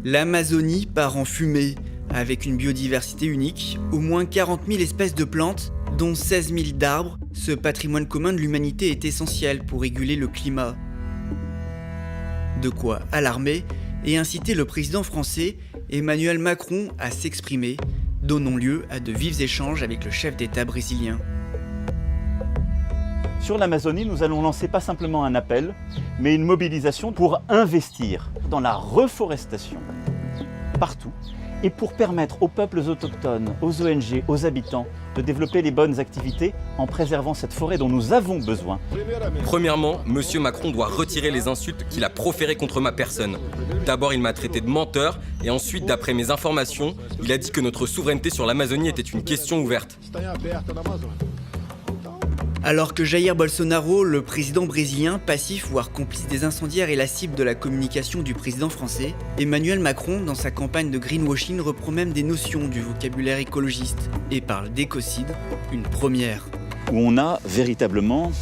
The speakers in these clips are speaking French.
L'Amazonie part en fumée, avec une biodiversité unique, au moins 40 000 espèces de plantes, dont 16 000 d'arbres. Ce patrimoine commun de l'humanité est essentiel pour réguler le climat. De quoi alarmer et inciter le président français Emmanuel Macron à s'exprimer, donnant lieu à de vifs échanges avec le chef d'État brésilien. Sur l'Amazonie, nous allons lancer pas simplement un appel, mais une mobilisation pour investir dans la reforestation partout et pour permettre aux peuples autochtones, aux ONG, aux habitants de développer les bonnes activités en préservant cette forêt dont nous avons besoin. Premièrement, M. Macron doit retirer les insultes qu'il a proférées contre ma personne. D'abord, il m'a traité de menteur et ensuite, d'après mes informations, il a dit que notre souveraineté sur l'Amazonie était une question ouverte. Alors que Jair Bolsonaro, le président brésilien, passif voire complice des incendiaires, est la cible de la communication du président français, Emmanuel Macron, dans sa campagne de greenwashing, reprend même des notions du vocabulaire écologiste et parle d'écocide, une première. Où on a véritablement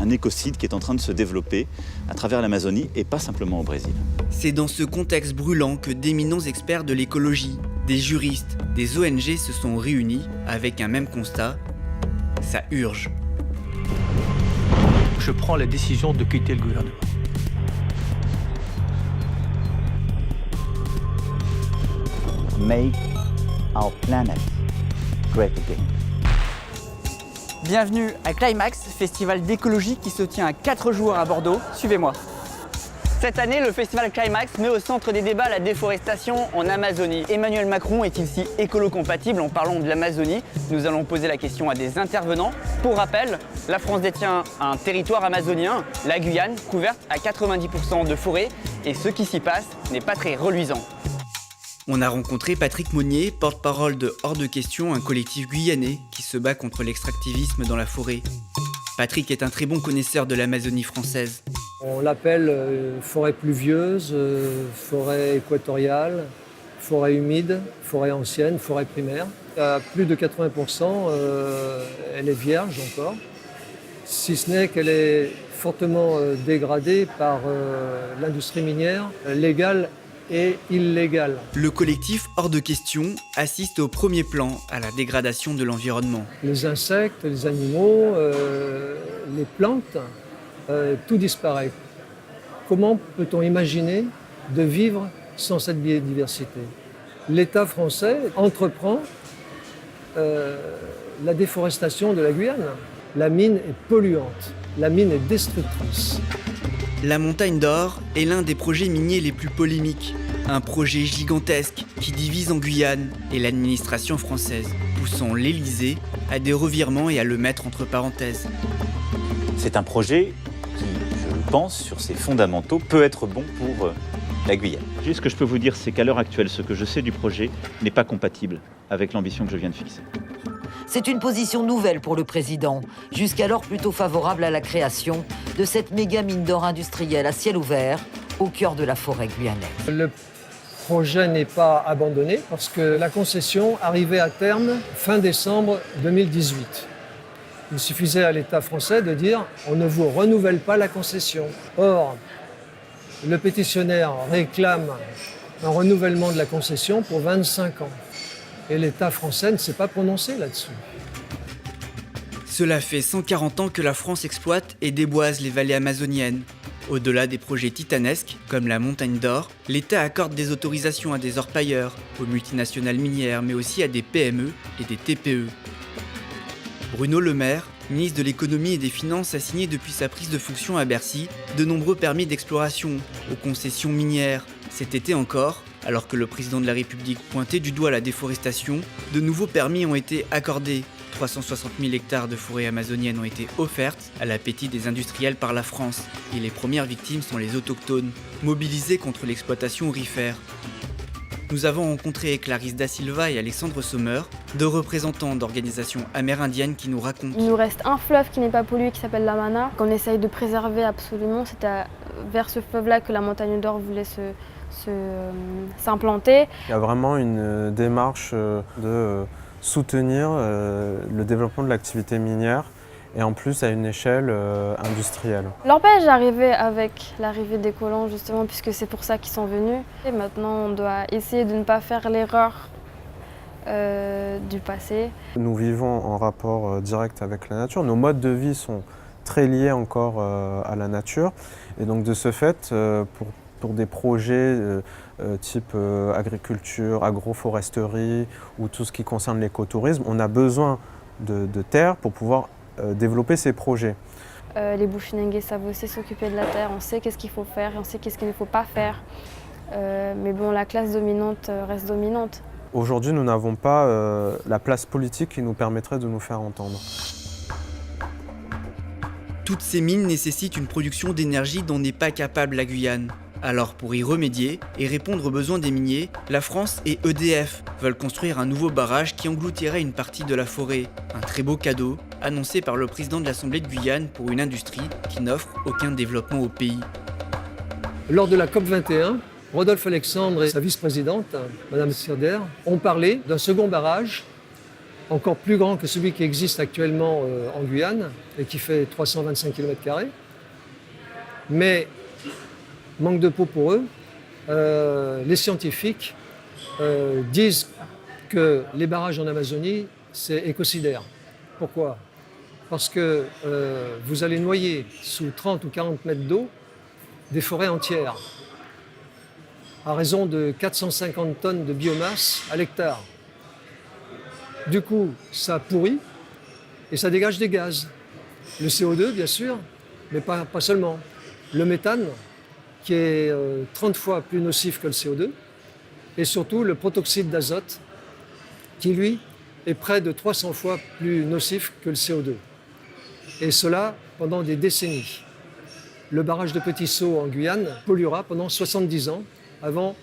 un écocide qui est en train de se développer à travers l'Amazonie et pas simplement au Brésil. C'est dans ce contexte brûlant que d'éminents experts de l'écologie, des juristes, des ONG se sont réunis avec un même constat, ça urge. Je prends la décision de quitter le gouvernement. Make our planet great again. Bienvenue à Climax, festival d'écologie qui se tient à 4 jours à Bordeaux. Suivez-moi. Cette année, le festival Climax met au centre des débats la déforestation en Amazonie. Emmanuel Macron est-il si écolo-compatible en parlant de l'Amazonie? Nous allons poser la question à des intervenants. Pour rappel, la France détient un territoire amazonien, la Guyane, couverte à 90% de forêt, et ce qui s'y passe n'est pas très reluisant. On a rencontré Patrick Monnier, porte-parole de Hors de Question, un collectif guyanais qui se bat contre l'extractivisme dans la forêt. Patrick est un très bon connaisseur de l'Amazonie française. On l'appelle forêt pluvieuse, forêt équatoriale, forêt humide, forêt ancienne, forêt primaire. À plus de 80%, elle est vierge encore, si ce n'est qu'elle est fortement dégradée par l'industrie minière, légale et illégale. Le collectif Hors de Question assiste au premier plan à la dégradation de l'environnement. Les insectes, les animaux, les plantes, tout disparaît. Comment peut-on imaginer de vivre sans cette biodiversité? L'État français entreprend la déforestation de la Guyane. La mine est polluante, la mine est destructrice. La Montagne d'Or est l'un des projets miniers les plus polémiques. Un projet gigantesque qui divise en Guyane et l'administration française, poussant l'Élysée à des revirements et à le mettre entre parenthèses. C'est un projet qui, je pense, sur ses fondamentaux, peut être bon pour la Guyane. Juste ce que je peux vous dire, c'est qu'à l'heure actuelle, ce que je sais du projet n'est pas compatible avec l'ambition que je viens de fixer. C'est une position nouvelle pour le président, jusqu'alors plutôt favorable à la création de cette méga mine d'or industrielle à ciel ouvert au cœur de la forêt guyanaise. Le projet n'est pas abandonné parce que la concession arrivait à terme fin décembre 2018. Il suffisait à l'État français de dire « on ne vous renouvelle pas la concession ». Or, le pétitionnaire réclame un renouvellement de la concession pour 25 ans. Et l'État français ne s'est pas prononcé là-dessus. Cela fait 140 ans que la France exploite et déboise les vallées amazoniennes. Au-delà des projets titanesques, comme la Montagne d'Or, l'État accorde des autorisations à des orpailleurs, aux multinationales minières, mais aussi à des PME et des TPE. Bruno Le Maire, ministre de l'économie et des finances, a signé depuis sa prise de fonction à Bercy de nombreux permis d'exploration aux concessions minières. Cet été encore, alors que le président de la République pointait du doigt la déforestation, de nouveaux permis ont été accordés. 360 000 hectares de forêts amazoniennes ont été offertes à l'appétit des industriels par la France. Et les premières victimes sont les autochtones, mobilisés contre l'exploitation aurifère. Nous avons rencontré Clarisse Da Silva et Alexandre Sommer, deux représentants d'organisations amérindiennes qui nous racontent. Il nous reste un fleuve qui n'est pas pollué qui s'appelle la Mana, qu'on essaye de préserver absolument. C'était vers ce fleuve-là que la Montagne d'Or voulait s'implanter. Il y a vraiment une démarche de soutenir le développement de l'activité minière et en plus à une échelle industrielle. L'Orpaillage est arrivé avec l'arrivée des colons justement puisque c'est pour ça qu'ils sont venus. Et maintenant on doit essayer de ne pas faire l'erreur du passé. Nous vivons en rapport direct avec la nature, nos modes de vie sont très liés encore à la nature et donc de ce fait pour des projets type agriculture, agroforesterie ou tout ce qui concerne l'écotourisme, on a besoin de terre pour pouvoir développer ces projets. Les Bushinengue savent aussi s'occuper de la terre, on sait qu'est-ce qu'il faut faire et on sait qu'est-ce qu'il ne faut pas faire. Mais bon, la classe dominante reste dominante. Aujourd'hui, nous n'avons pas la place politique qui nous permettrait de nous faire entendre. Toutes ces mines nécessitent une production d'énergie dont n'est pas capable la Guyane. Alors pour y remédier et répondre aux besoins des miniers, la France et EDF veulent construire un nouveau barrage qui engloutirait une partie de la forêt. Un très beau cadeau annoncé par le président de l'Assemblée de Guyane pour une industrie qui n'offre aucun développement au pays. Lors de la COP21, Rodolphe Alexandre et sa vice-présidente, Madame Sirder, ont parlé d'un second barrage, encore plus grand que celui qui existe actuellement en Guyane et qui fait 325 km². Mais, manque de peau pour eux, les scientifiques disent que les barrages en Amazonie, c'est écocidaire. Pourquoi ? Parce que vous allez noyer sous 30 ou 40 mètres d'eau des forêts entières, à raison de 450 tonnes de biomasse à l'hectare. Du coup, ça pourrit et ça dégage des gaz. Le CO2, bien sûr, mais pas seulement. Le méthane, qui est 30 fois plus nocif que le CO2, et surtout le protoxyde d'azote, qui lui est près de 300 fois plus nocif que le CO2. Et cela pendant des décennies. Le barrage de Petit Saut en Guyane polluera pendant 70 ans avant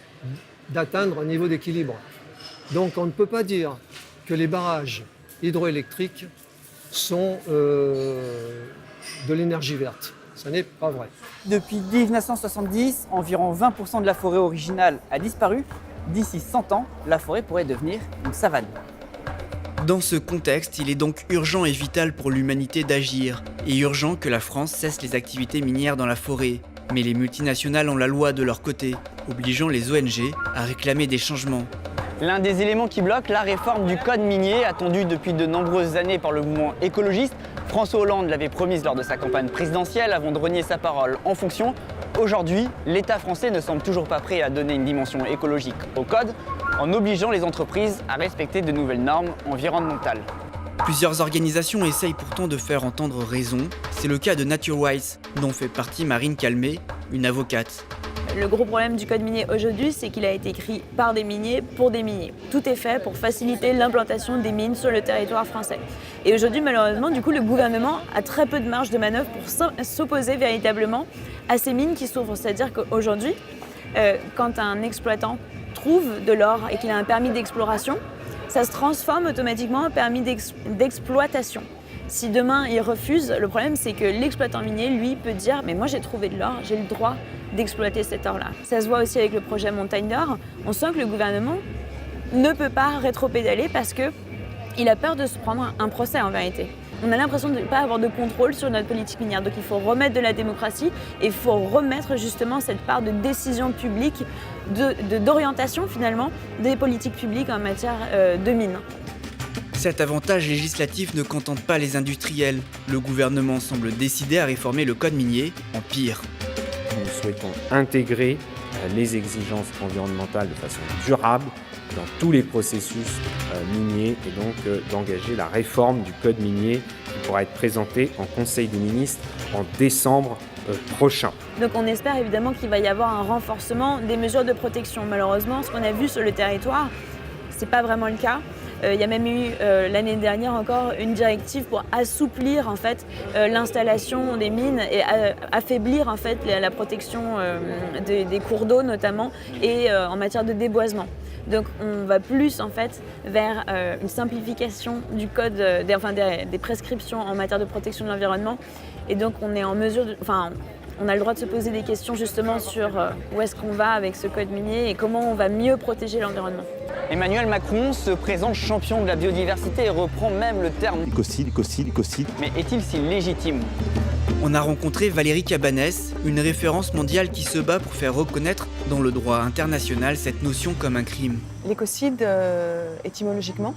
d'atteindre un niveau d'équilibre. Donc on ne peut pas dire que les barrages hydroélectriques sont de l'énergie verte. Ce n'est pas vrai. Depuis 1970, environ 20% de la forêt originale a disparu. D'ici 100 ans, la forêt pourrait devenir une savane. Dans ce contexte, il est donc urgent et vital pour l'humanité d'agir, et urgent que la France cesse les activités minières dans la forêt. Mais les multinationales ont la loi de leur côté, obligeant les ONG à réclamer des changements. L'un des éléments qui bloque la réforme du code minier, attendue depuis de nombreuses années par le mouvement écologiste. François Hollande l'avait promise lors de sa campagne présidentielle avant de renier sa parole en fonction. Aujourd'hui, l'État français ne semble toujours pas prêt à donner une dimension écologique au code, en obligeant les entreprises à respecter de nouvelles normes environnementales. Plusieurs organisations essayent pourtant de faire entendre raison. C'est le cas de NatureWise, dont fait partie Marine Calmet, une avocate. Le gros problème du code minier aujourd'hui, c'est qu'il a été écrit par des miniers pour des miniers. Tout est fait pour faciliter l'implantation des mines sur le territoire français. Et aujourd'hui, malheureusement, du coup, le gouvernement a très peu de marge de manœuvre pour s'opposer véritablement à ces mines qui s'ouvrent. C'est-à-dire qu'aujourd'hui, quand un exploitant trouve de l'or et qu'il a un permis d'exploration, ça se transforme automatiquement en permis d'exploitation. Si demain il refuse, le problème c'est que l'exploitant minier, lui, peut dire « mais moi j'ai trouvé de l'or, j'ai le droit d'exploiter cet or-là ». Ça se voit aussi avec le projet Montagne d'Or. On sent que le gouvernement ne peut pas rétro-pédaler parce qu'il a peur de se prendre un procès en vérité. On a l'impression de ne pas avoir de contrôle sur notre politique minière. Donc il faut remettre de la démocratie et il faut remettre justement cette part de décision publique, d'orientation finalement des politiques publiques en matière de mines. Cet avantage législatif ne contente pas les industriels. Le gouvernement semble décidé à réformer le code minier en pire. Nous souhaitons intégrer les exigences environnementales de façon durable dans tous les processus miniers et donc d'engager la réforme du code minier qui pourra être présentée en Conseil des ministres en décembre prochain. Donc on espère évidemment qu'il va y avoir un renforcement des mesures de protection. Malheureusement, ce qu'on a vu sur le territoire, c'est pas vraiment le cas. Il y a même eu l'année dernière encore une directive pour assouplir en fait l'installation des mines et affaiblir en fait la protection des cours d'eau notamment et en matière de déboisement. Donc on va plus en fait vers une simplification du code des prescriptions en matière de protection de l'environnement et donc on est en mesure On a le droit de se poser des questions justement sur où est-ce qu'on va avec ce code minier et comment on va mieux protéger l'environnement. Emmanuel Macron se présente champion de la biodiversité et reprend même le terme. Écocide. Mais est-il si légitime ? On a rencontré Valérie Cabanès, une référence mondiale qui se bat pour faire reconnaître dans le droit international cette notion comme un crime. L'écocide, étymologiquement,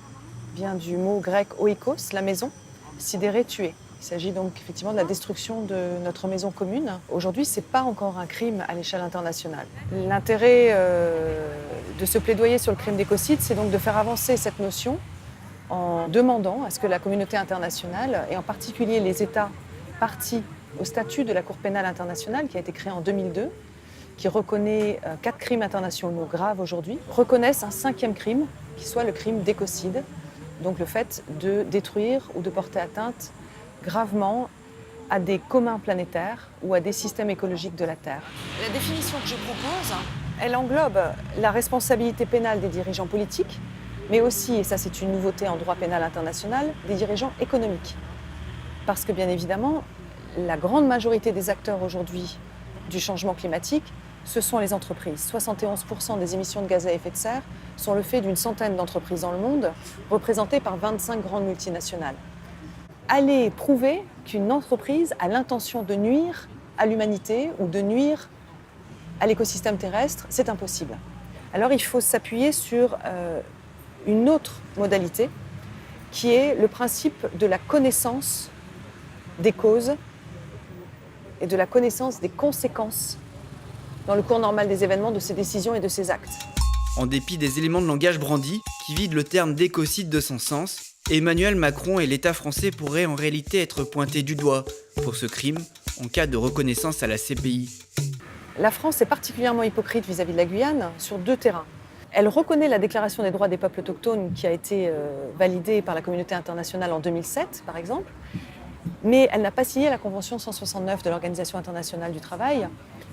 vient du mot grec oikos, la maison, sidéré, tuer. Il s'agit donc effectivement de la destruction de notre maison commune. Aujourd'hui, ce n'est pas encore un crime à l'échelle internationale. L'intérêt de ce plaidoyer sur le crime d'écocide, c'est donc de faire avancer cette notion en demandant à ce que la communauté internationale, et en particulier les États partis au statut de la Cour pénale internationale, qui a été créée en 2002, qui reconnaît 4 crimes internationaux graves aujourd'hui, reconnaissent un 5e crime, qui soit le crime d'écocide, donc le fait de détruire ou de porter atteinte gravement à des communs planétaires ou à des systèmes écologiques de la Terre. La définition que je propose, elle englobe la responsabilité pénale des dirigeants politiques, mais aussi, et ça c'est une nouveauté en droit pénal international, des dirigeants économiques. Parce que bien évidemment, la grande majorité des acteurs aujourd'hui du changement climatique, ce sont les entreprises. 71% des émissions de gaz à effet de serre sont le fait d'une centaine d'entreprises dans le monde, représentées par 25 grandes multinationales. Aller prouver qu'une entreprise a l'intention de nuire à l'humanité ou de nuire à l'écosystème terrestre, c'est impossible. Alors il faut s'appuyer sur une autre modalité qui est le principe de la connaissance des causes et de la connaissance des conséquences dans le cours normal des événements, de ces décisions et de ces actes. En dépit des éléments de langage brandis qui vident le terme d'écocide de son sens, Emmanuel Macron et l'État français pourraient en réalité être pointés du doigt pour ce crime en cas de reconnaissance à la CPI. La France est particulièrement hypocrite vis-à-vis de la Guyane sur 2 terrains. Elle reconnaît la Déclaration des droits des peuples autochtones qui a été validée par la communauté internationale en 2007, par exemple, mais elle n'a pas signé la Convention 169 de l'Organisation internationale du travail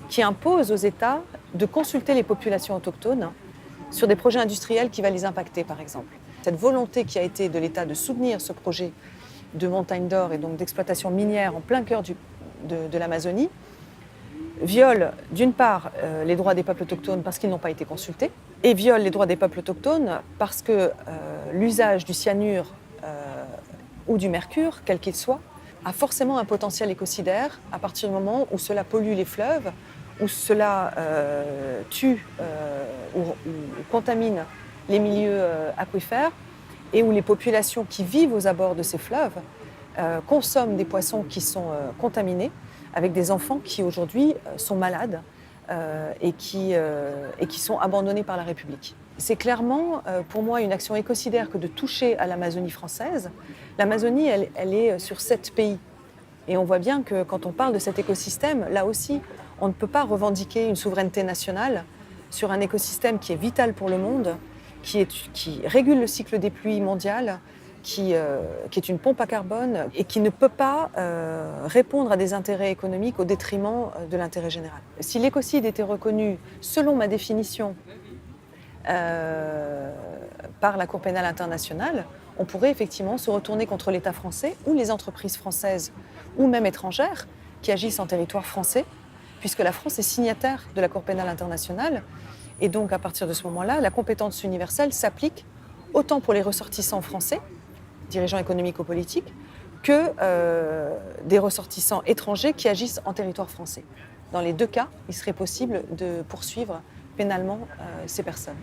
qui impose aux États de consulter les populations autochtones sur des projets industriels qui vont les impacter, par exemple. Cette volonté qui a été de l'État de soutenir ce projet de montagne d'or et donc d'exploitation minière en plein cœur de l'Amazonie viole d'une part les droits des peuples autochtones parce qu'ils n'ont pas été consultés et viole les droits des peuples autochtones parce que l'usage du cyanure ou du mercure, quel qu'il soit, a forcément un potentiel écocidaire à partir du moment où cela pollue les fleuves, où cela tue ou contamine les milieux aquifères et où les populations qui vivent aux abords de ces fleuves consomment des poissons qui sont contaminés, avec des enfants qui aujourd'hui sont malades et qui sont abandonnés par la République. C'est clairement pour moi une action écocidaire que de toucher à l'Amazonie française. L'Amazonie, elle est sur 7 pays. Et on voit bien que quand on parle de cet écosystème, là aussi, on ne peut pas revendiquer une souveraineté nationale sur un écosystème qui est vital pour le monde, qui régule le cycle des pluies mondiales, qui est une pompe à carbone et qui ne peut pas répondre à des intérêts économiques au détriment de l'intérêt général. Si l'écocide était reconnu, selon ma définition, par la Cour pénale internationale, on pourrait effectivement se retourner contre l'État français ou les entreprises françaises ou même étrangères qui agissent en territoire français, puisque la France est signataire de la Cour pénale internationale. Et donc, à partir de ce moment-là, la compétence universelle s'applique autant pour les ressortissants français, dirigeants économiques ou politiques, que des ressortissants étrangers qui agissent en territoire français. Dans les 2 cas, il serait possible de poursuivre pénalement ces personnes.